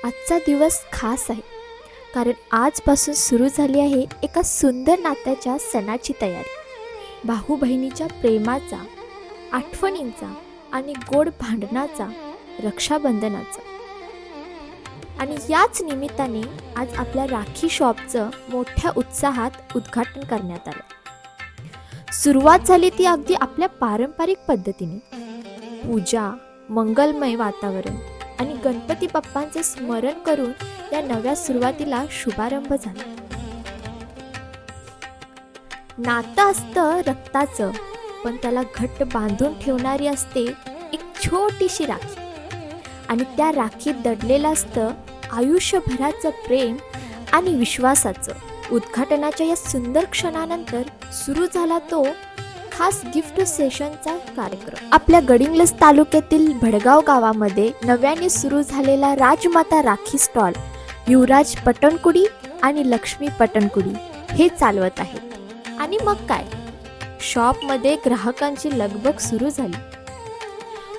आजचा दिवस खास आहे, कारण आजपासून सुरू झाली आहे एका सुंदर नात्याच्या सणाची तयारी. भाऊ बहिणीच्या प्रेमाचा, आठवणींचा आणि गोड भांडणाचा, रक्षाबंधनाचा. आणि याच निमित्ताने आज आपल्या राखी शॉपचं मोठ्या उत्साहात उद्घाटन करण्यात आलं. सुरुवात झाली ती अगदी आपल्या पारंपरिक पद्धतीने. पूजा, मंगलमय वातावरण आणि गणपती बाप्पांचे स्मरण करून या नव्या सुरुवातीला शुभारंभ झाला. नातं असतं रक्ताचं, पण त्याला घट्ट बांधून ठेवणारी असते एक छोटीशी राखी. आणि त्या राखीत दडलेलं असतं आयुष्यभराचं प्रेम आणि विश्वासाचं. उद्घाटनाच्या या सुंदर क्षणानंतर सुरू झाला तो खास गिफ्ट सेशनचा कार्यक्रम. आपल्या गडिंग्लज तालुक्यातील भडगाव गावामध्ये नव्याने सुरू झालेला राजमाता राखी स्टॉल युवराज पटणकुडी आणि लक्ष्मी पटणकुडी हे चालवत आहेत. आणि मग काय, शॉपमध्ये ग्राहकांची लगबग सुरू झाली.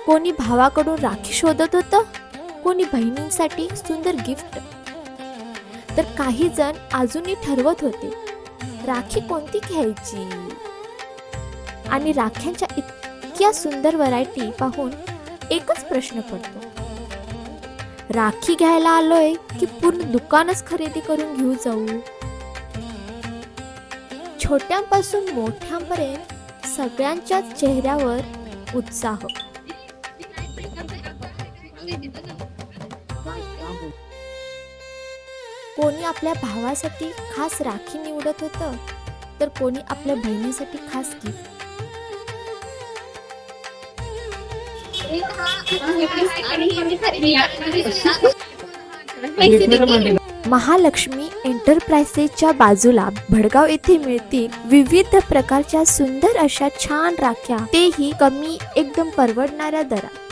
कोणी भावाकडून राखी शोधत होतं, कोणी बहिणींसाठी सुंदर गिफ्ट, तर काही जण अजूनही ठरवत होते राखी कोणती घ्यायची. आणि राख्यांच्या इतक्या सुंदर व्हरायटी पाहून एकच प्रश्न पडतो, राखी घ्यायला आलोय की पूर्ण दुकानच खरेदी करून घेऊ जाऊ. छोट्यांपासून मोठ्यांपर्यंत सगळ्यांच्या चेहऱ्यावर उत्साह. कोणी आपल्या भावासाठी खास राखी निवडत होतं, तर कोणी आपल्या बहिणीसाठी खास गिफ्ट. महालक्ष्मी एंटरप्राइजेसच्या बाजूला भडगाव येथे मिळतील विविध प्रकारच्या सुंदर अशा छान राख्या, तेही कमी एकदम परवडणाऱ्या दरात.